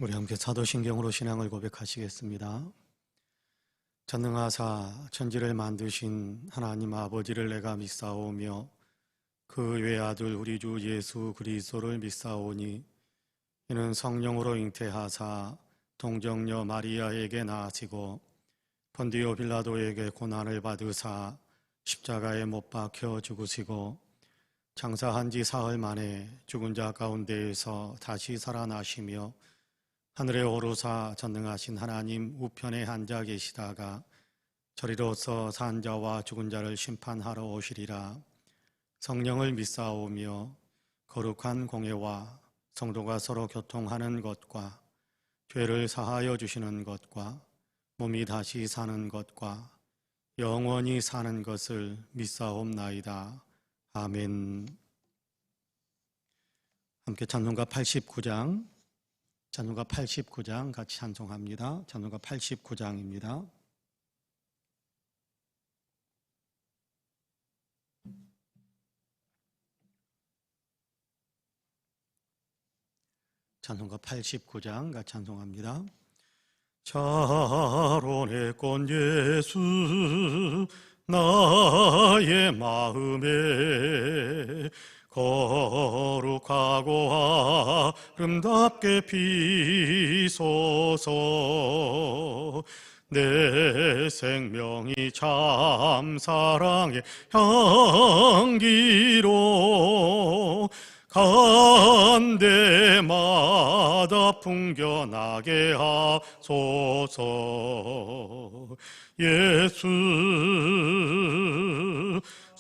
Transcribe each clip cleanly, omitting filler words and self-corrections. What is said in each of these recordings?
우리 함께 사도신경으로 신앙을 고백하시겠습니다. 전능하사 천지를 만드신 하나님 아버지를 내가 믿사오며 그 외아들 우리 주 예수 그리스도를 믿사오니 이는 성령으로 잉태하사 동정녀 마리아에게 나아지고 본디오 빌라도에게 고난을 받으사 십자가에 못 박혀 죽으시고 장사한 지 사흘 만에 죽은 자 가운데에서 다시 살아나시며 하늘에 오르사 전능하신 하나님 우편에 앉아 계시다가 저리로서 산 자와 죽은 자를 심판하러 오시리라. 성령을 믿사오며 거룩한 공예와 성도가 서로 교통하는 것과 죄를 사하여 주시는 것과 몸이 다시 사는 것과 영원히 사는 것을 믿사옵나이다. 아멘. 함께 찬송가 89장 같이 찬송합니다. 찬송가 89장입니다. 찬송가 89장 같이 찬송합니다. 자론의 꽃 예수 나의 마음에 거룩하고 아름답게 피소서. 내 생명이 참 사랑의 향기로 간 데마다 풍겨나게 하소서. 예수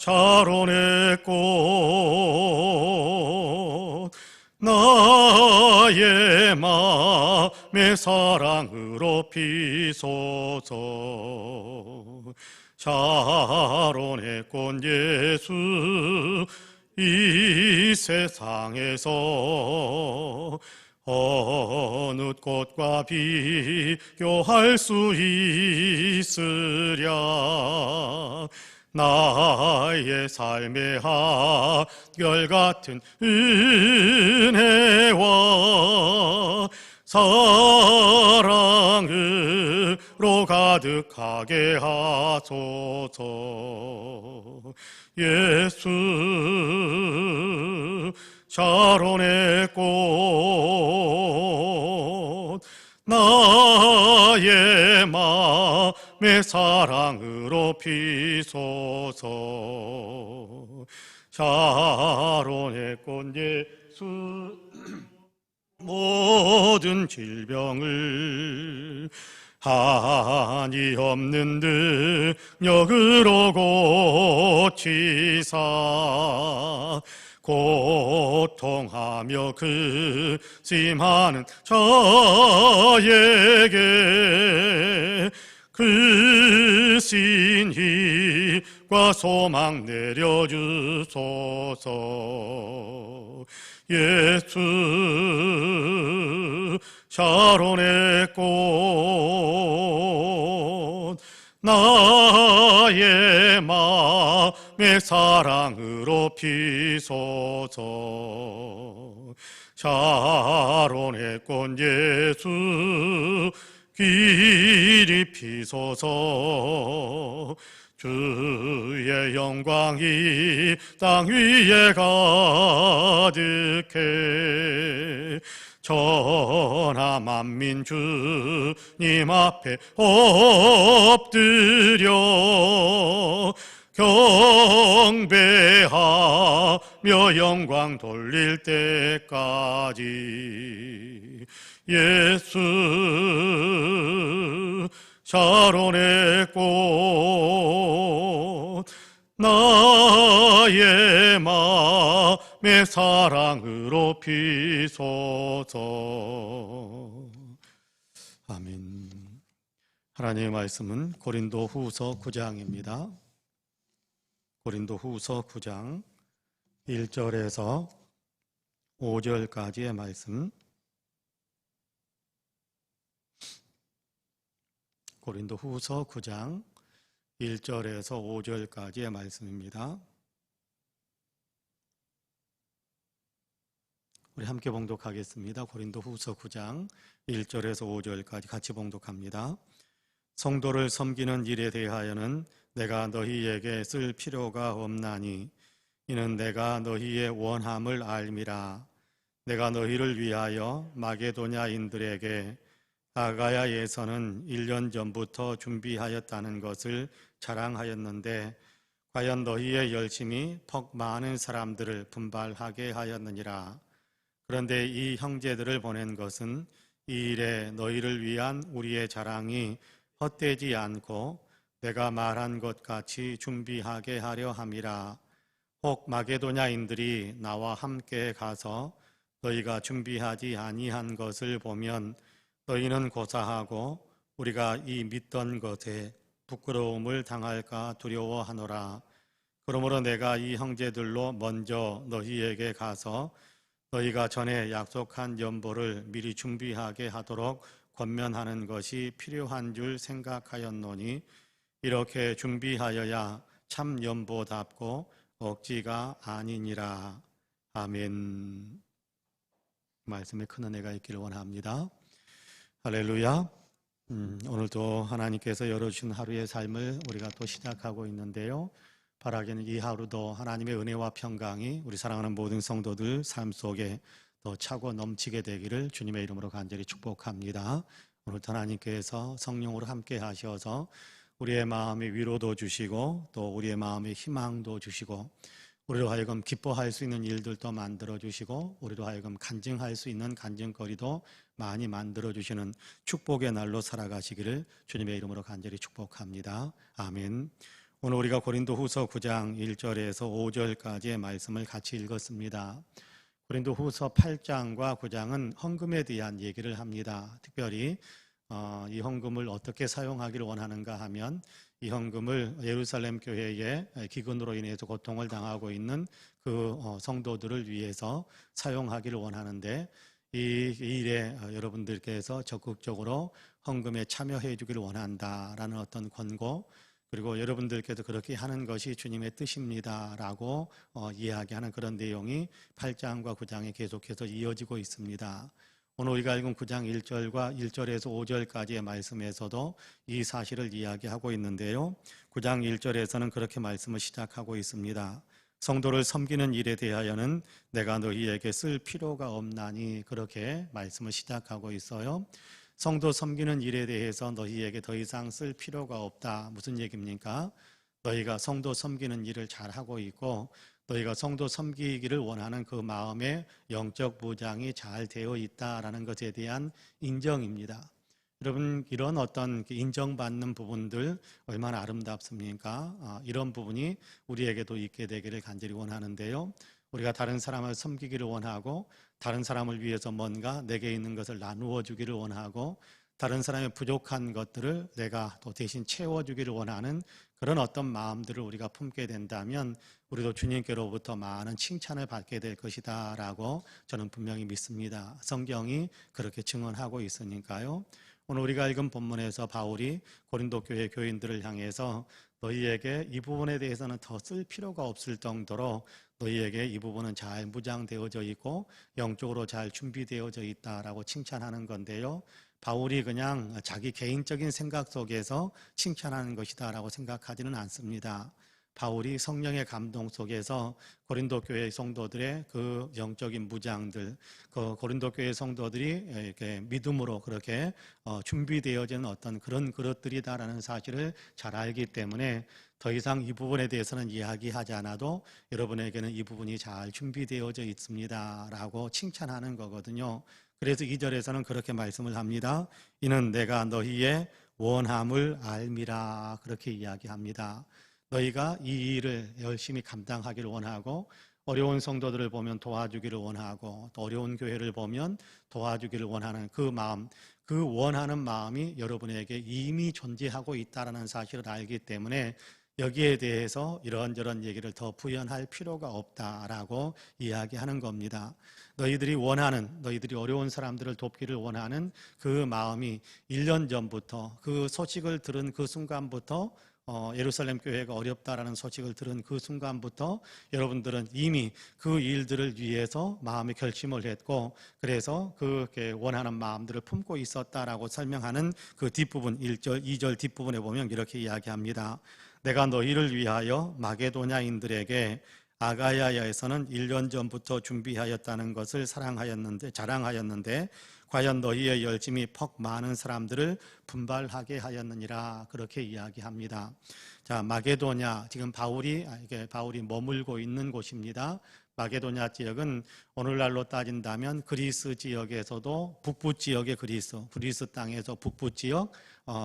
샤론의 꽃 나의 마음의 사랑으로 피소서. 샤론의 꽃 예수 이 세상에서 어느 꽃과 비교할 수 있으랴. 나의 삶의 한결같은 은혜와 사랑으로 가득하게 하소서. 예수 샤론의 꽃 나의 마음의 사랑으로 피소서. 샤론의 꽃 예수 모든 질병을 한이 없는 능력으로 고치사 고통하며 근심하는 저에게 그 신희과 소망 내려주소서. 예수 샤론의 꽃 나의 마음의 사랑으로 피소서. 샤론의 꽃 예수 길이 피소서. 주의 영광이 땅 위에 가득해 전하 만민 주님 앞에 엎드려 경배하며 영광 돌릴 때까지. 예수 샤론의 꽃 나의 마음의 사랑으로 피소서. 아멘. 하나님의 말씀은 고린도후서 9장입니다. 고린도후서 9장 1절에서 5절까지의 말씀. 고린도후서 9장 1절에서 5절까지의 말씀입니다. 우리 함께 봉독하겠습니다. 고린도 후서 9장 1절에서 5절까지 같이 봉독합니다. 성도를 섬기는 일에 대하여는 내가 너희에게 쓸 필요가 없나니 이는 내가 너희의 원함을 알미라. 내가 너희를 위하여 마게도냐인들에게 아가야에서는 1년 전부터 준비하였다는 것을 자랑하였는데 과연 너희의 열심이 턱 많은 사람들을 분발하게 하였느니라. 그런데 이 형제들을 보낸 것은 이 일에 너희를 위한 우리의 자랑이 헛되지 않고 내가 말한 것 같이 준비하게 하려 함이라. 혹 마게도냐인들이 나와 함께 가서 너희가 준비하지 아니한 것을 보면 너희는 고사하고 우리가 이 믿던 것에 부끄러움을 당할까 두려워하노라. 그러므로 내가 이 형제들로 먼저 너희에게 가서 너희가 전에 약속한 연보를 미리 준비하게 하도록 권면하는 것이 필요한 줄 생각하였노니 이렇게 준비하여야 참 연보답고 억지가 아니니라. 아멘. 말씀에 큰 은혜가 있기를 원합니다. 할렐루야. 오늘도 하나님께서 열어주신 하루의 삶을 우리가 또 시작하고 있는데요. 바라기는 이 하루도 하나님의 은혜와 평강이 우리 사랑하는 모든 성도들 삶 속에 더 차고 넘치게 되기를 주님의 이름으로 간절히 축복합니다. 오늘도 하나님께서 성령으로 함께 하셔서 우리의 마음에 위로도 주시고 또 우리의 마음에 희망도 주시고 우리로 하여금 기뻐할 수 있는 일들도 만들어 주시고 우리로 하여금 간증할 수 있는 간증거리도 많이 만들어 주시는 축복의 날로 살아가시기를 주님의 이름으로 간절히 축복합니다. 아멘. 오늘 우리가 고린도 후서 9장 1절에서 5절까지의 말씀을 같이 읽었습니다. 고린도 후서 8장과 9장은 헌금에 대한 얘기를 합니다. 특별히 이 헌금을 어떻게 사용하기를 원하는가 하면 이 헌금을 예루살렘 교회의 기근으로 인해서 고통을 당하고 있는 그 성도들을 위해서 사용하기를 원하는데 이 일에 여러분들께서 적극적으로 헌금에 참여해 주기를 원한다라는 어떤 권고, 그리고 여러분들께서 그렇게 하는 것이 주님의 뜻입니다라고 이야기하는 그런 내용이 8장과 9장에 계속해서 이어지고 있습니다. 오늘 우리가 읽은 9장 1절과 1절에서 5절까지의 말씀에서도 이 사실을 이야기하고 있는데요. 9장 1절에서는 그렇게 말씀을 시작하고 있습니다. 성도를 섬기는 일에 대하여는 내가 너희에게 쓸 필요가 없나니, 그렇게 말씀을 시작하고 있어요. 성도 섬기는 일에 대해서 너희에게 더 이상 쓸 필요가 없다. 무슨 얘기입니까? 너희가 성도 섬기는 일을 잘하고 있고 너희가 성도 섬기기를 원하는 그 마음의 영적 무장이 잘 되어 있다라는 것에 대한 인정입니다. 여러분, 이런 어떤 인정받는 부분들 얼마나 아름답습니까? 이런 부분이 우리에게도 있게 되기를 간절히 원하는데요. 우리가 다른 사람을 섬기기를 원하고 다른 사람을 위해서 뭔가 내게 있는 것을 나누어 주기를 원하고 다른 사람의 부족한 것들을 내가 또 대신 채워주기를 원하는 그런 어떤 마음들을 우리가 품게 된다면 우리도 주님께로부터 많은 칭찬을 받게 될 것이다 라고 저는 분명히 믿습니다. 성경이 그렇게 증언하고 있으니까요. 오늘 우리가 읽은 본문에서 바울이 고린도 교회 교인들을 향해서 너희에게 이 부분에 대해서는 더 쓸 필요가 없을 정도로 너희에게 이 부분은 잘 무장되어져 있고 영적으로 잘 준비되어져 있다라고 칭찬하는 건데요. 바울이 그냥 자기 개인적인 생각 속에서 칭찬하는 것이다라고 생각하지는 않습니다. 바울이 성령의 감동 속에서 고린도 교회 성도들의 그 영적인 무장들, 그 고린도 교회 성도들이 이렇게 믿음으로 그렇게 준비되어진 어떤 그런 그릇들이다라는 사실을 잘 알기 때문에 더 이상 이 부분에 대해서는 이야기하지 않아도 여러분에게는 이 부분이 잘 준비되어져 있습니다라고 칭찬하는 거거든요. 그래서 2절에서는 그렇게 말씀을 합니다. 이는 내가 너희의 원함을 알미라, 그렇게 이야기합니다. 너희가 이 일을 열심히 감당하기를 원하고 어려운 성도들을 보면 도와주기를 원하고 또 어려운 교회를 보면 도와주기를 원하는 그 마음, 그 원하는 마음이 여러분에게 이미 존재하고 있다는 사실을 알기 때문에 여기에 대해서 이런저런 얘기를 더 부연할 필요가 없다라고 이야기하는 겁니다. 너희들이 어려운 사람들을 돕기를 원하는 그 마음이 1년 전부터 그 소식을 들은 그 순간부터 예루살렘 교회가 어렵다라는 소식을 들은 그 순간부터 여러분들은 이미 그 일들을 위해서 마음의 결심을 했고, 그래서 그 원하는 마음들을 품고 있었다라고 설명하는 그 뒷부분 1절, 2절 뒷부분에 보면 이렇게 이야기합니다. 내가 너희를 위하여 마게도냐인들에게 아가야에서는 1년 전부터 준비하였다는 것을 자랑하였는데 과연 너희의 열심이 퍽 많은 사람들을 분발하게 하였느니라, 그렇게 이야기합니다. 자, 마게도냐, 지금 바울이 머물고 있는 곳입니다. 마게도냐 지역은 오늘날로 따진다면 그리스 지역에서도 북부 지역의 그리스 땅에서 북부 지역,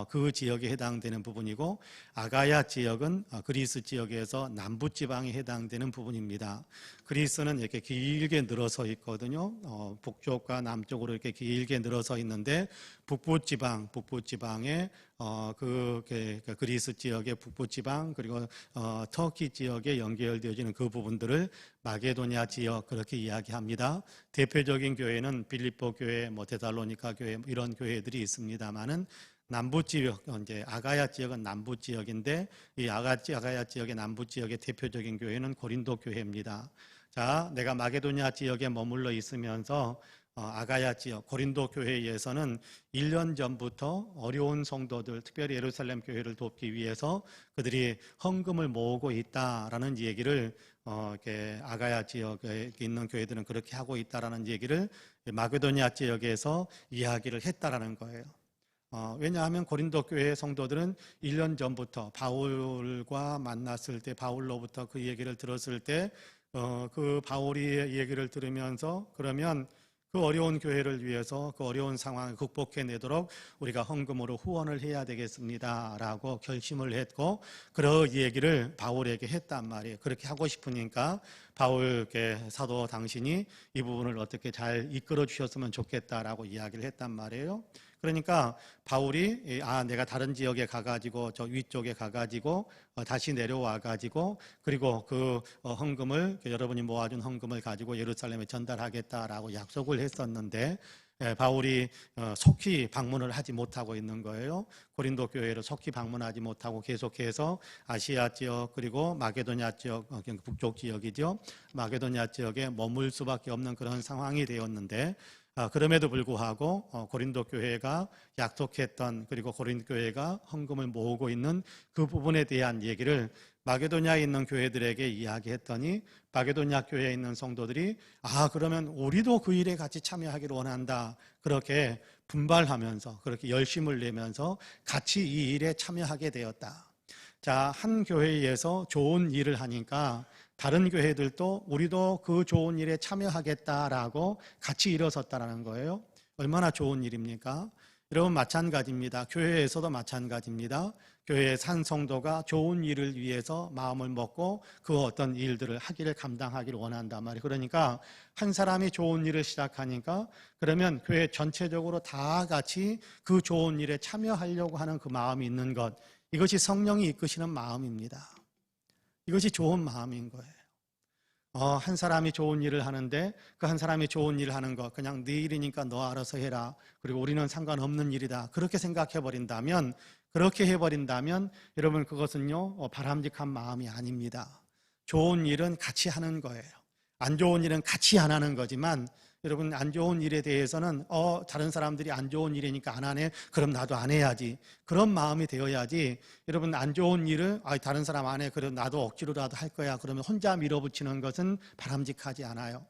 그 지역에 해당되는 부분이고, 아가야 지역은 그리스 지역에서 남부 지방에 해당되는 부분입니다. 그리스는 이렇게 길게 늘어서 있거든요. 북쪽과 남쪽으로 이렇게 길게 늘어서 있는데 북부 지방에 그리스 지역의 북부 지방, 그리고 터키 지역에 연결되어지는 그 부분들을 마게도냐 지역, 그렇게 이야기합니다. 대표적인 교회는 빌립보 교회, 데살로니가 교회, 이런 교회들이 있습니다만은 남부 지역, 이제 아가야 지역은 남부 지역인데 이 아가야 지역의 남부 지역의 대표적인 교회는 고린도 교회입니다. 자, 내가 마게도냐 지역에 머물러 있으면서 아가야 지역, 고린도 교회에서는 1년 전부터 어려운 성도들, 특별히 예루살렘 교회를 돕기 위해서 그들이 헌금을 모으고 있다라는 얘기를 이렇게 아가야 지역에 있는 교회들은 그렇게 하고 있다라는 얘기를 마게도냐 지역에서 이야기를 했다라는 거예요. 왜냐하면 고린도 교회 성도들은 1년 전부터 바울과 만났을 때, 바울로부터 그 얘기를 들었을 때, 그 바울의 얘기를 들으면서 그러면 그 어려운 교회를 위해서 그 어려운 상황을 극복해내도록 우리가 헌금으로 후원을 해야 되겠습니다 라고 결심을 했고, 그 얘기를 바울에게 했단 말이에요. 그렇게 하고 싶으니까 바울 사도 당신이 이 부분을 어떻게 잘 이끌어 주셨으면 좋겠다라고 이야기를 했단 말이에요. 그러니까 바울이 내가 다른 지역에 가가지고 저 위쪽에 가가지고 다시 내려와가지고 그리고 그 헌금을, 여러분이 모아준 헌금을 가지고 예루살렘에 전달하겠다라고 약속을 했었는데 바울이 속히 방문을 하지 못하고 있는 거예요. 고린도 교회를 속히 방문하지 못하고 계속해서 아시아 지역, 그리고 마게도냐 지역, 북쪽 지역이죠. 마게도냐 지역에 머물 수밖에 없는 그런 상황이 되었는데, 그럼에도 불구하고 고린도 교회가 약속했던, 그리고 고린도 교회가 헌금을 모으고 있는 그 부분에 대한 얘기를 마게도냐에 있는 교회들에게 이야기했더니 마게도냐 교회에 있는 성도들이 그러면 우리도 그 일에 같이 참여하기를 원한다, 그렇게 분발하면서, 그렇게 열심을 내면서 같이 이 일에 참여하게 되었다. 자, 한 교회에서 좋은 일을 하니까 다른 교회들도 우리도 그 좋은 일에 참여하겠다라고 같이 일어섰다라는 거예요. 얼마나 좋은 일입니까? 여러분, 마찬가지입니다. 교회에서도 마찬가지입니다. 교회의 산 성도가 좋은 일을 위해서 마음을 먹고 그 어떤 일들을 감당하기를 원한단 말이에요. 그러니까 한 사람이 좋은 일을 시작하니까 그러면 교회 전체적으로 다 같이 그 좋은 일에 참여하려고 하는 그 마음이 있는 것, 이것이 성령이 이끄시는 마음입니다. 이것이 좋은 마음인 거예요. 한 사람이 좋은 일을 하는데 그 한 사람이 좋은 일을 하는 거 그냥 네 일이니까 너 알아서 해라, 그리고 우리는 상관없는 일이다, 그렇게 그렇게 해버린다면 여러분, 그것은요 바람직한 마음이 아닙니다. 좋은 일은 같이 하는 거예요. 안 좋은 일은 같이 안 하는 거지만, 여러분, 안 좋은 일에 대해서는 다른 사람들이 안 좋은 일이니까 안 하네, 그럼 나도 안 해야지, 그런 마음이 되어야지. 여러분, 안 좋은 일을 다른 사람 안 해, 그럼 나도 억지로라도 할 거야, 그러면 혼자 밀어붙이는 것은 바람직하지 않아요.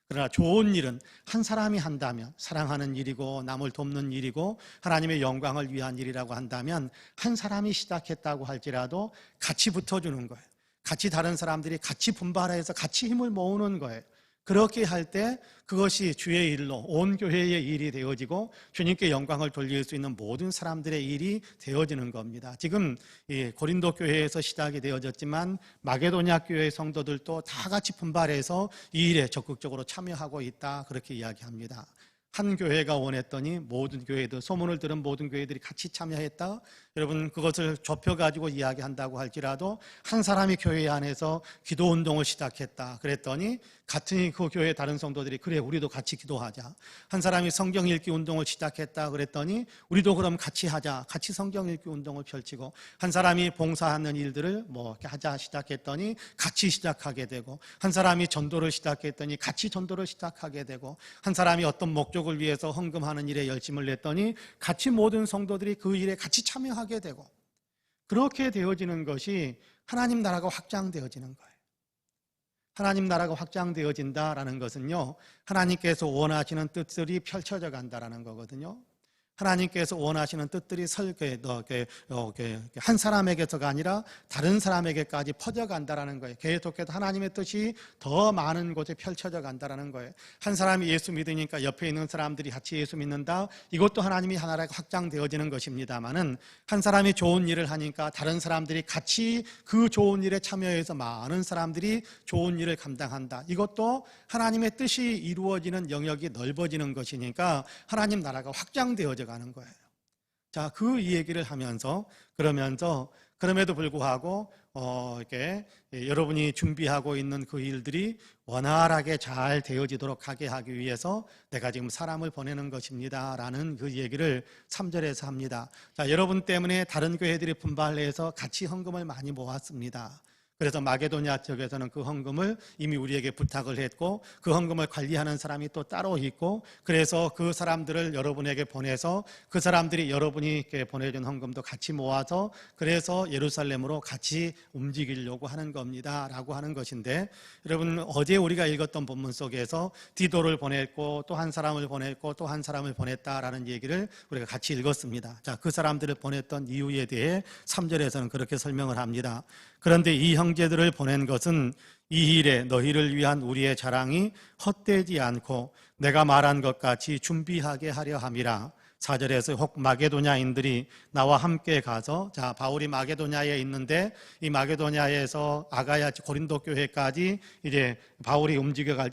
그러나 좋은 일은 한 사람이 한다면, 사랑하는 일이고 남을 돕는 일이고 하나님의 영광을 위한 일이라고 한다면, 한 사람이 시작했다고 할지라도 같이 붙어주는 거예요. 같이 다른 사람들이 같이 분발해서 같이 힘을 모으는 거예요. 그렇게 할 때 그것이 주의 일로 온 교회의 일이 되어지고 주님께 영광을 돌릴 수 있는 모든 사람들의 일이 되어지는 겁니다. 지금 고린도 교회에서 시작이 되어졌지만 마게도냐 교회의 성도들도 다 같이 분발해서 이 일에 적극적으로 참여하고 있다, 그렇게 이야기합니다. 한 교회가 원했더니 모든 교회들, 소문을 들은 모든 교회들이 같이 참여했다. 여러분 그것을 좁혀가지고 이야기한다고 할지라도 한 사람이 교회 안에서 기도운동을 시작했다 그랬더니 같은 그 교회 다른 성도들이 그래 우리도 같이 기도하자. 한 사람이 성경 읽기 운동을 시작했다 그랬더니 우리도 그럼 같이 하자. 같이 성경 읽기 운동을 펼치고 한 사람이 봉사하는 일들을 뭐 이렇게 하자 시작했더니 같이 시작하게 되고 한 사람이 전도를 시작했더니 같이 전도를 시작하게 되고 한 사람이 어떤 목적을 위해서 헌금하는 일에 열심을 냈더니 같이 모든 성도들이 그 일에 같이 참여하게 되고 그렇게 되어지는 것이 하나님 나라가 확장되어지는 거예요. 하나님 나라가 확장되어진다라는 것은요, 하나님께서 원하시는 뜻들이 펼쳐져 간다라는 거거든요. 하나님께서 원하시는 뜻들이 한 사람에게서가 아니라 다른 사람에게까지 퍼져간다라는 거예요. 계속해서 하나님의 뜻이 더 많은 곳에 펼쳐져 간다라는 거예요. 한 사람이 예수 믿으니까 옆에 있는 사람들이 같이 예수 믿는다. 이것도 하나님이 하나라가 확장되어지는 것입니다만은 한 사람이 좋은 일을 하니까 다른 사람들이 같이 그 좋은 일에 참여해서 많은 사람들이 좋은 일을 감당한다. 이것도 하나님의 뜻이 이루어지는 영역이 넓어지는 것이니까 하나님 나라가 확장되어져 가는 거예요. 자, 그 얘기를 하면서 그럼에도 불구하고 이렇게 여러분이 준비하고 있는 그 일들이 원활하게 잘 되어지도록 하게 하기 위해서 내가 지금 사람을 보내는 것입니다라는 그 얘기를 3절에서 합니다. 자, 여러분 때문에 다른 교회들이 분발해서 같이 헌금을 많이 모았습니다. 그래서 마게도냐 쪽에서는 그 헌금을 이미 우리에게 부탁을 했고 그 헌금을 관리하는 사람이 또 따로 있고 그래서 그 사람들을 여러분에게 보내서 그 사람들이 여러분이 보내준 헌금도 같이 모아서 그래서 예루살렘으로 같이 움직이려고 하는 겁니다 라고 하는 것인데 여러분 어제 우리가 읽었던 본문 속에서 디도를 보냈고 또 한 사람을 보냈고 또 한 사람을 보냈다라는 얘기를 우리가 같이 읽었습니다. 자, 그 사람들을 보냈던 이유에 대해 3절에서는 그렇게 설명을 합니다. 그런데 이 형제들을 보낸 것은 이 일에 너희를 위한 우리의 자랑이 헛되지 않고 내가 말한 것 같이 준비하게 하려 함이라. 4절에서 혹 마게도냐인들이 나와 함께 가서 자 바울이 마게도냐에 있는데 이 마게도냐에서 아가야 고린도 교회까지 이제 바울이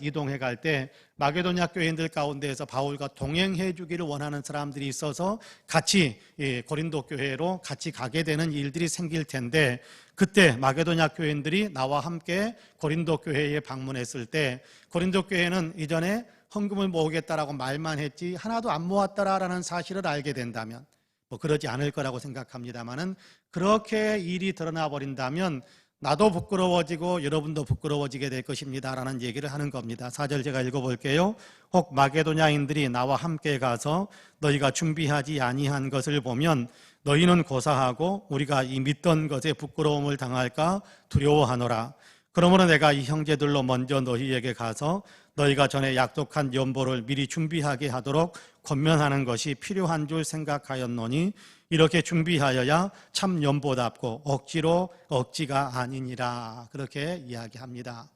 이동해 갈 때 마게도냐 교인들 가운데에서 바울과 동행해 주기를 원하는 사람들이 있어서 같이 고린도 교회로 같이 가게 되는 일들이 생길 텐데 그때 마게도냐 교인들이 나와 함께 고린도 교회에 방문했을 때 고린도 교회는 이전에 헌금을 모으겠다라고 말만 했지 하나도 안 모았다라는 사실을 알게 된다면 뭐 그러지 않을 거라고 생각합니다만은 그렇게 일이 드러나 버린다면 나도 부끄러워지고 여러분도 부끄러워지게 될 것입니다라는 얘기를 하는 겁니다. 4절 제가 읽어볼게요. 혹 마게도냐인들이 나와 함께 가서 너희가 준비하지 아니한 것을 보면 너희는 고사하고 우리가 이 믿던 것에 부끄러움을 당할까 두려워하노라. 그러므로 내가 이 형제들로 먼저 너희에게 가서 너희가 전에 약속한 연보를 미리 준비하게 하도록 권면하는 것이 필요한 줄 생각하였노니 이렇게 준비하여야 참 연보답고 억지가 아니니라. 그렇게 이야기합니다.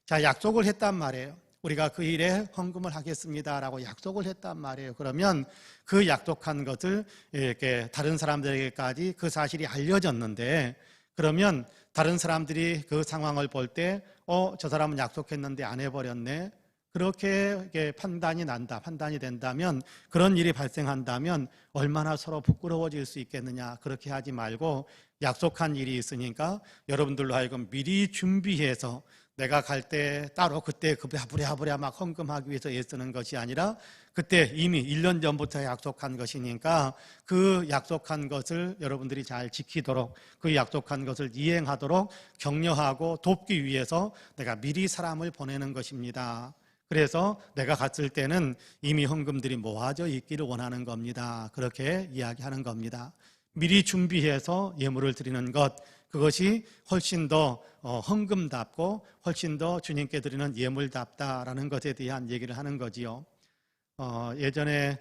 자, 약속을 했단 말이에요. 우리가 그 일에 헌금을 하겠습니다라고 약속을 했단 말이에요. 그러면 그 약속한 것을 이렇게 다른 사람들에게까지 그 사실이 알려졌는데 그러면 다른 사람들이 그 상황을 볼 때 저 사람은 약속했는데 안 해버렸네. 그렇게 판단이 된다면 그런 일이 발생한다면 얼마나 서로 부끄러워질 수 있겠느냐. 그렇게 하지 말고 약속한 일이 있으니까 여러분들로 하여금 미리 준비해서 내가 갈 때 따로 그때 하부랴 막 헌금하기 위해서 애쓰는 것이 아니라 그때 이미 1년 전부터 약속한 것이니까 그 약속한 것을 여러분들이 잘 지키도록 그 약속한 것을 이행하도록 격려하고 돕기 위해서 내가 미리 사람을 보내는 것입니다. 그래서 내가 갔을 때는 이미 헌금들이 모아져 있기를 원하는 겁니다. 그렇게 이야기하는 겁니다. 미리 준비해서 예물을 드리는 것 그것이 훨씬 더 헌금답고 훨씬 더 주님께 드리는 예물답다라는 것에 대한 얘기를 하는 거지요. 예전에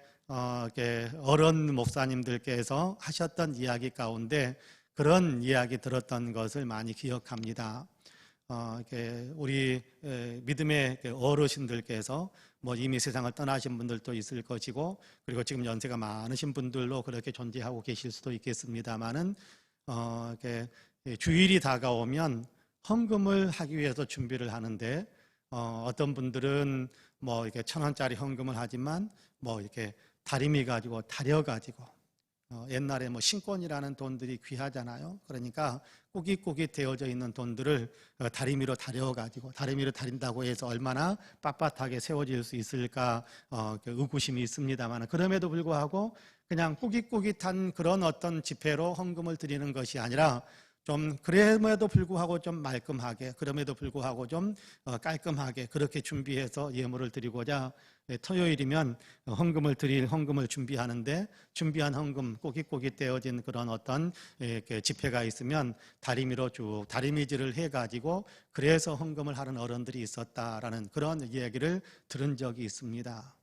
어른 목사님들께서 하셨던 이야기 가운데 그런 이야기 들었던 것을 많이 기억합니다. 우리 믿음의 어르신들께서 뭐 이미 세상을 떠나신 분들도 있을 것이고 그리고 지금 연세가 많으신 분들로 그렇게 존재하고 계실 수도 있겠습니다만은 주일이 다가오면 헌금을 하기 위해서 준비를 하는데 어떤 분들은 뭐 이렇게 1,000원짜리 헌금을 하지만 뭐 이렇게 다리미 가지고 다려 가지고 옛날에 뭐 신권이라는 돈들이 귀하잖아요. 그러니까 꾸깃꾸깃 되어져 있는 돈들을 다리미로 다려가지고, 다리미로 다린다고 해서 얼마나 빳빳하게 세워질 수 있을까 의구심이 있습니다만, 그럼에도 불구하고 그냥 꾸깃꾸깃한 그런 어떤 지폐로 헌금을 드리는 것이 아니라 좀 그럼에도 불구하고 좀 말끔하게, 그럼에도 불구하고 좀 깔끔하게 그렇게 준비해서 예물을 드리고자 토요일이면 헌금을 준비하는데, 준비한 헌금 꾸깃꾸깃 되어진 그런 어떤 지폐가 있으면 다리미로 쭉 다리미질을 해가지고 그래서 헌금을 하는 어른들이 있었다라는 그런 이야기를 들은 적이 있습니다.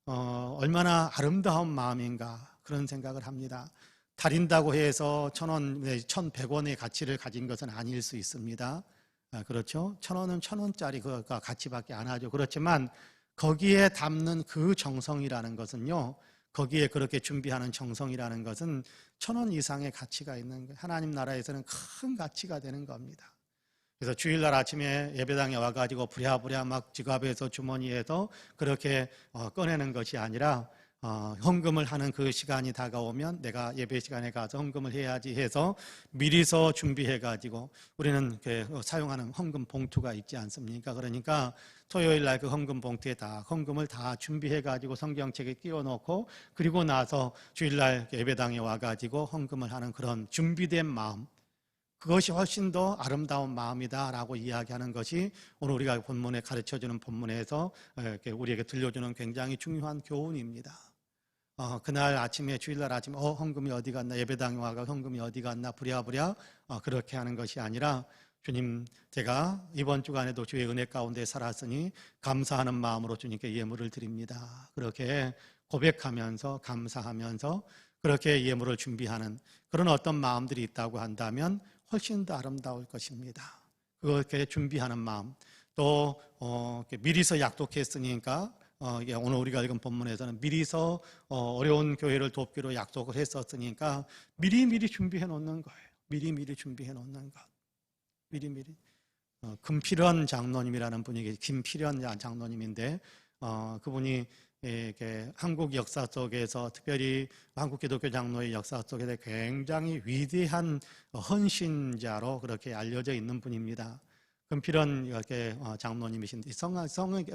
얼마나 아름다운 마음인가 그런 생각을 합니다. 다린다고 해서 1,000원, 1,100원의 가치를 가진 것은 아닐 수 있습니다. 그렇죠? 1,000원은 1,000원짜리 그 가치밖에 안 하죠. 그렇지만 거기에 담는 그 정성이라는 것은요, 거기에 그렇게 준비하는 정성이라는 것은 1,000원 이상의 가치가 있는 거예요. 하나님 나라에서는 큰 가치가 되는 겁니다. 그래서 주일날 아침에 예배당에 와가지고 부랴부랴 막 지갑에서 주머니에서 그렇게 꺼내는 것이 아니라 헌금을 하는 그 시간이 다가오면 내가 예배 시간에 가서 헌금을 해야지 해서 미리서 준비해가지고, 우리는 사용하는 헌금 봉투가 있지 않습니까? 그러니까 토요일 날 그 헌금 봉투에 다 헌금을 다 준비해가지고 성경책에 끼워놓고, 그리고 나서 주일날 예배당에 와가지고 헌금을 하는 그런 준비된 마음, 그것이 훨씬 더 아름다운 마음이다라고 이야기하는 것이 오늘 우리가 본문에 가르쳐주는 본문에서 우리에게 들려주는 굉장히 중요한 교훈입니다. 그날 아침에, 주일날 아침에 헌금이 어디 갔나, 예배당에 와가 헌금이 어디 갔나 부랴부랴 그렇게 하는 것이 아니라, 주님, 제가 이번 주간에도 주의 은혜 가운데 살았으니 감사하는 마음으로 주님께 예물을 드립니다. 그렇게 고백하면서 감사하면서 그렇게 예물을 준비하는 그런 어떤 마음들이 있다고 한다면 훨씬 더 아름다울 것입니다. 그렇게 준비하는 마음, 또 미리서 약속했으니까, 오늘 우리가 읽은 본문에서는 미리서 어려운 교회를 돕기로 약속을 했었으니까 미리미리 준비해 놓는 거예요. 미리미리 준비해 놓는 것. 미리미리. 금필원 장로님이라는 분이, 김필원 장로님인데, 그분이 한국 역사 속에서, 특별히 한국 기독교 장로의 역사 속에서 굉장히 위대한 헌신자로 그렇게 알려져 있는 분입니다. 금필원 장로님이신데,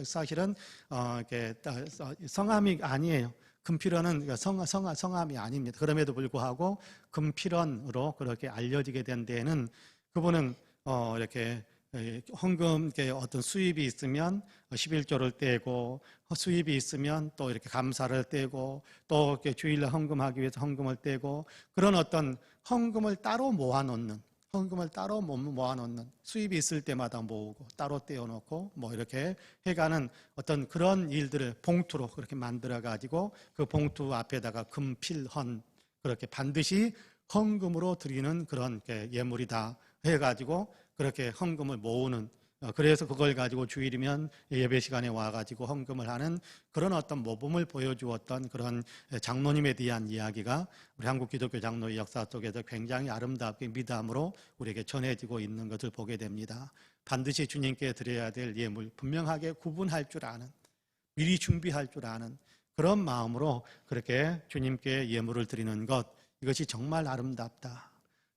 사실은 성함이 아니에요. 금필원은 성함이 아닙니다. 그럼에도 불구하고 금필원으로 그렇게 알려지게 된 데에는, 그분은 이렇게 헌금 어떤 수입이 있으면 11조를 떼고, 수입이 있으면 또 이렇게 감사를 떼고, 또 이렇게 주일날 헌금하기 위해서 헌금을 떼고, 그런 어떤 헌금을 따로 모아놓는, 수입이 있을 때마다 모으고 따로 떼어놓고 뭐 이렇게 해가는 어떤 그런 일들을 봉투로 그렇게 만들어 가지고, 그 봉투 앞에다가 금필헌, 그렇게 반드시 헌금으로 드리는 그런 예물이다 해가지고 그렇게 헌금을 모으는, 그래서 그걸 가지고 주일이면 예배 시간에 와가지고 헌금을 하는 그런 어떤 모범을 보여주었던 그런 장로님에 대한 이야기가 우리 한국 기독교 장로의 역사 속에서 굉장히 아름답게 미담으로 우리에게 전해지고 있는 것을 보게 됩니다. 반드시 주님께 드려야 될 예물, 분명하게 구분할 줄 아는, 미리 준비할 줄 아는 그런 마음으로 그렇게 주님께 예물을 드리는 것, 이것이 정말 아름답다.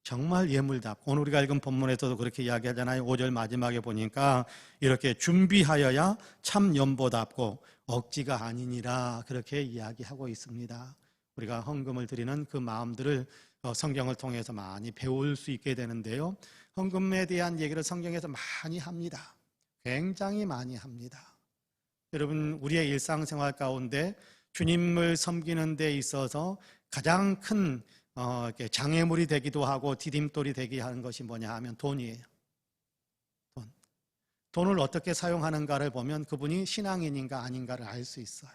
정말 예물답고, 오늘 우리가 읽은 본문에서도 그렇게 이야기하잖아요. 5절 마지막에 보니까 이렇게 준비하여야 참 연보답고 억지가 아니니라 그렇게 이야기하고 있습니다. 우리가 헌금을 드리는 그 마음들을 성경을 통해서 많이 배울 수 있게 되는데요, 헌금에 대한 얘기를 성경에서 많이 합니다. 굉장히 많이 합니다. 여러분, 우리의 일상생활 가운데 주님을 섬기는 데 있어서 가장 큰 장애물이 되기도 하고 디딤돌이 되게 하는 것이 뭐냐 하면 돈이에요. 돈을 어떻게 사용하는가를 보면 그분이 신앙인인가 아닌가를 알 수 있어요.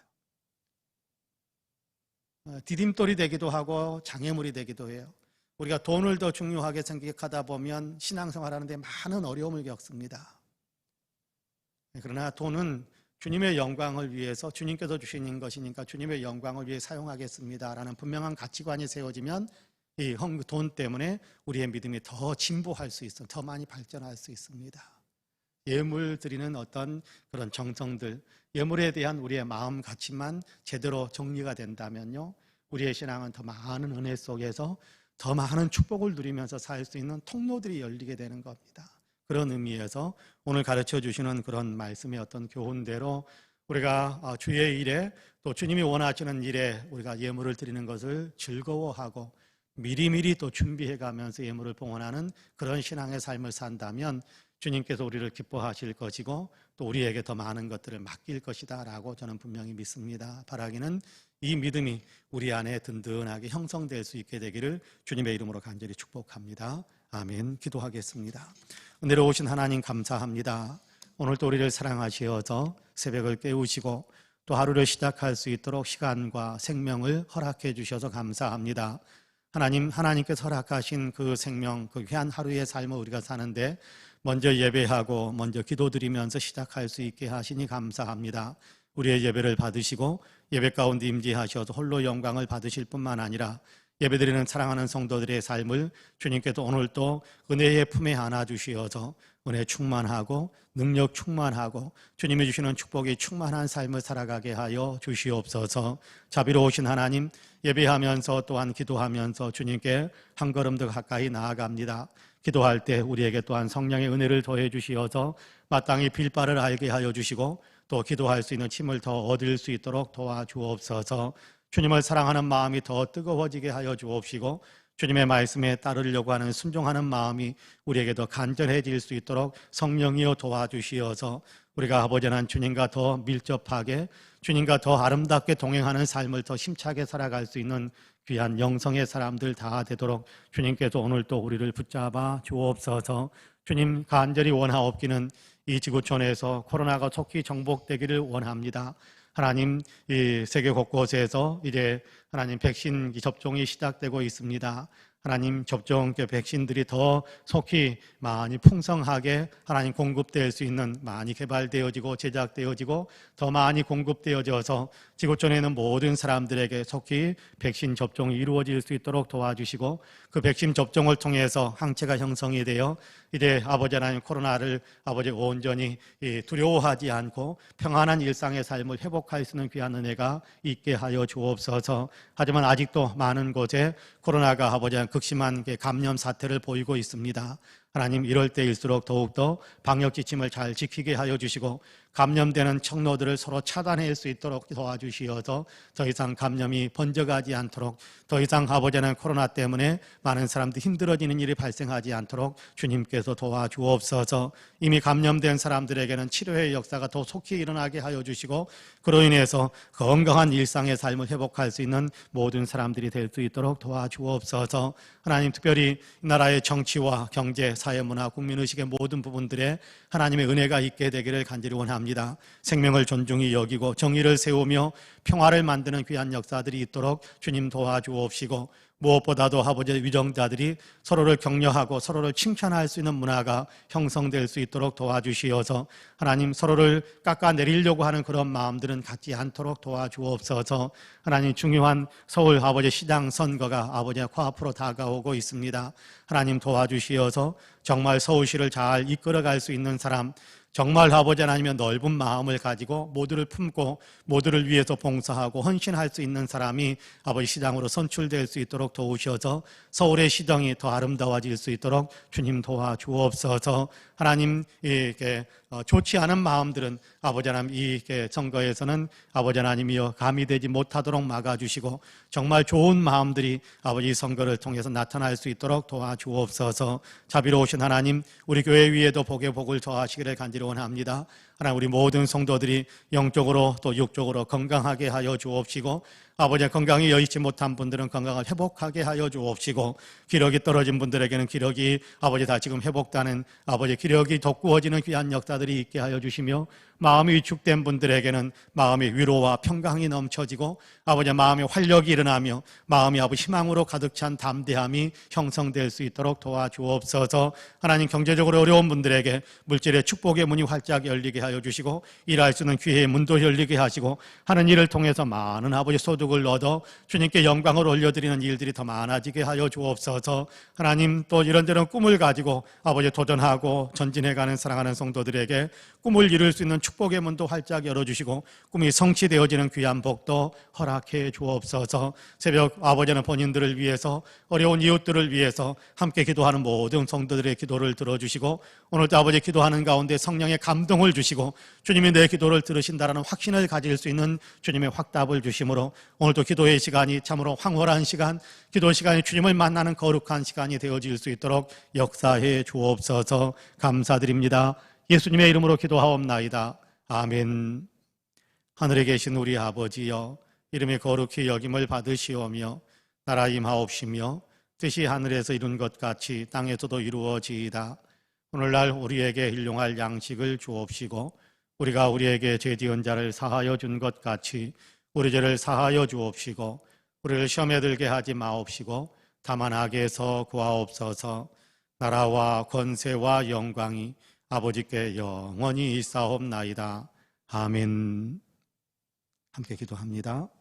디딤돌이 되기도 하고 장애물이 되기도 해요. 우리가 돈을 더 중요하게 생각하다 보면 신앙생활하는데 많은 어려움을 겪습니다. 그러나 돈은 주님의 영광을 위해서, 주님께서 주시는 것이니까 주님의 영광을 위해 사용하겠습니다라는 분명한 가치관이 세워지면 이 돈 때문에 우리의 믿음이 더 진보할 수 있어, 더 많이 발전할 수 있습니다. 예물 드리는 어떤 그런 정성들, 예물에 대한 우리의 마음 가치만 제대로 정리가 된다면요, 우리의 신앙은 더 많은 은혜 속에서 더 많은 축복을 누리면서 살 수 있는 통로들이 열리게 되는 겁니다. 그런 의미에서 오늘 가르쳐 주시는 그런 말씀의 어떤 교훈대로 우리가 주의 일에 또 주님이 원하시는 일에 우리가 예물을 드리는 것을 즐거워하고 미리미리 또 준비해 가면서 예물을 봉헌하는 그런 신앙의 삶을 산다면 주님께서 우리를 기뻐하실 것이고 또 우리에게 더 많은 것들을 맡길 것이다 라고 저는 분명히 믿습니다. 바라기는 이 믿음이 우리 안에 든든하게 형성될 수 있게 되기를 주님의 이름으로 간절히 축복합니다. 아멘. 기도하겠습니다. 은혜로우신 하나님 감사합니다. 오늘도 우리를 사랑하시어서 새벽을 깨우시고 또 하루를 시작할 수 있도록 시간과 생명을 허락해 주셔서 감사합니다. 하나님께서 허락하신 그 생명, 그 귀한 하루의 삶을 우리가 사는데 먼저 예배하고 먼저 기도드리면서 시작할 수 있게 하시니 감사합니다. 우리의 예배를 받으시고 예배 가운데 임재하셔서 홀로 영광을 받으실 뿐만 아니라 예배드리는 사랑하는 성도들의 삶을 주님께서 오늘도 은혜의 품에 안아주시어서 은혜 충만하고 능력 충만하고 주님이 주시는 축복이 충만한 삶을 살아가게 하여 주시옵소서. 자비로우신 하나님, 예배하면서 또한 기도하면서 주님께 한 걸음 더 가까이 나아갑니다. 기도할 때 우리에게 또한 성령의 은혜를 더해 주시어서 마땅히 빌 바를 알게 하여 주시고 또 기도할 수 있는 힘을 더 얻을 수 있도록 도와주옵소서. 주님을 사랑하는 마음이 더 뜨거워지게 하여 주옵시고 주님의 말씀에 따르려고 하는 순종하는 마음이 우리에게 더 간절해질 수 있도록 성령이여 도와주시어서 우리가 아버지 하나님 주님과 더 밀접하게 주님과 더 아름답게 동행하는 삶을 더 힘차게 살아갈 수 있는 귀한 영성의 사람들 다 되도록 주님께서 오늘 또 우리를 붙잡아 주옵소서. 주님 간절히 원하옵기는 이 지구촌에서 코로나가 속히 정복되기를 원합니다. 하나님, 이 세계 곳곳에서 이제 하나님 백신 접종이 시작되고 있습니다. 하나님 접종 백신들이 더 속히 많이 풍성하게 하나님 공급될 수 있는 많이 개발되어지고 제작되어지고 더 많이 공급되어져서 지구촌에 있는 모든 사람들에게 속히 백신 접종이 이루어질 수 있도록 도와주시고 그 백신 접종을 통해서 항체가 형성이 되어 이제 아버지 하나님 코로나를 아버지 온전히 두려워하지 않고 평안한 일상의 삶을 회복할 수 있는 귀한 은혜가 있게 하여 주옵소서. 하지만 아직도 많은 곳에 코로나가 아버지 하나님 극심한 감염 사태를 보이고 있습니다. 하나님, 이럴 때일수록 더욱더 방역 지침을 잘 지키게 하여 주시고 감염되는 청로들을 서로 차단할 수 있도록 도와주시어서 더 이상 감염이 번져가지 않도록 더 이상 아버지 하나님 코로나 때문에 많은 사람들이 힘들어지는 일이 발생하지 않도록 주님께서 도와주옵소서. 이미 감염된 사람들에게는 치료의 역사가 더 속히 일어나게 하여 주시고 그로 인해서 건강한 일상의 삶을 회복할 수 있는 모든 사람들이 될 수 있도록 도와주옵소서. 하나님, 특별히 이 나라의 정치와 경제, 사회, 문화, 국민의식의 모든 부분들에 하나님의 은혜가 있게 되기를 간절히 원합니다. 생명을 존중히 여기고 정의를 세우며 평화를 만드는 귀한 역사들이 있도록 주님 도와주옵시고 무엇보다도 아버지의 위정자들이 서로를 격려하고 서로를 칭찬할 수 있는 문화가 형성될 수 있도록 도와주시어서 하나님 서로를 깎아내리려고 하는 그런 마음들은 갖지 않도록 도와주옵소서. 하나님 중요한 서울 아버지 시장 선거가 아버지의 코앞으로 다가오고 있습니다. 하나님 도와주시어서 정말 서울시를 잘 이끌어갈 수 있는 사람, 정말 아버지 하나님의 넓은 마음을 가지고 모두를 품고 모두를 위해서 봉사하고 헌신할 수 있는 사람이 아버지 시장으로 선출될 수 있도록 도우셔서 서울의 시정이 더 아름다워질 수 있도록 주님 도와주옵소서. 하나님, 이렇게 좋지 않은 마음들은 아버지 하나님 이 선거에서는 아버지 하나님이여 감이 되지 못하도록 막아주시고 정말 좋은 마음들이 아버지 선거를 통해서 나타날 수 있도록 도와주옵소서. 자비로우신 하나님, 우리 교회 위에도 복의 복을 더하시기를 간절히 원합니다. 하나님, 우리 모든 성도들이 영적으로 또 육적으로 건강하게 하여 주옵시고 아버지의 건강이 여의치 못한 분들은 건강을 회복하게 하여 주옵시고 기력이 떨어진 분들에게는 기력이 아버지 다 지금 회복되는 아버지 기력이 돋구어지는 귀한 역사들이 있게 하여 주시며 마음이 위축된 분들에게는 마음의 위로와 평강이 넘쳐지고 아버지의 마음의 활력이 일어나며 마음이 아버지 희망으로 가득 찬 담대함이 형성될 수 있도록 도와주옵소서. 하나님, 경제적으로 어려운 분들에게 물질의 축복의 문이 활짝 열리게 하여 주시고 일할 수 있는 기회의 문도 열리게 하시고 하는 일을 통해서 많은 아버지 소득을 만족을 얻어 주님께 영광을 올려드리는 일들이 더 많아지게 하여 주옵소서. 하나님, 또 이런저런 꿈을 가지고 아버지 도전하고 전진해가는 사랑하는 성도들에게 꿈을 이룰 수 있는 축복의 문도 활짝 열어주시고 꿈이 성취되어지는 귀한 복도 허락해 주옵소서. 새벽 아버지는 본인들을 위해서, 어려운 이웃들을 위해서 함께 기도하는 모든 성도들의 기도를 들어주시고, 오늘도 아버지 기도하는 가운데 성령의 감동을 주시고 주님이 내 기도를 들으신다라는 확신을 가질 수 있는 주님의 확답을 주심으로 오늘도 기도의 시간이 참으로 황홀한 시간, 기도 시간이 주님을 만나는 거룩한 시간이 되어질 수 있도록 역사해 주옵소서. 감사드립니다. 예수님의 이름으로 기도하옵나이다. 아멘. 하늘에 계신 우리 아버지여, 이름이 거룩히 여김을 받으시오며 나라 임하옵시며 뜻이 하늘에서 이룬 것 같이 땅에서도 이루어지이다. 오늘날 우리에게 일용할 양식을 주옵시고 우리가 우리에게 죄지은 자를 사하여 준 것 같이 우리 죄를 사하여 주옵시고 우리를 시험에 들게 하지 마옵시고 다만 악에서 구하옵소서. 나라와 권세와 영광이 아버지께 영원히 있사옵나이다. 아멘. 함께 기도합니다.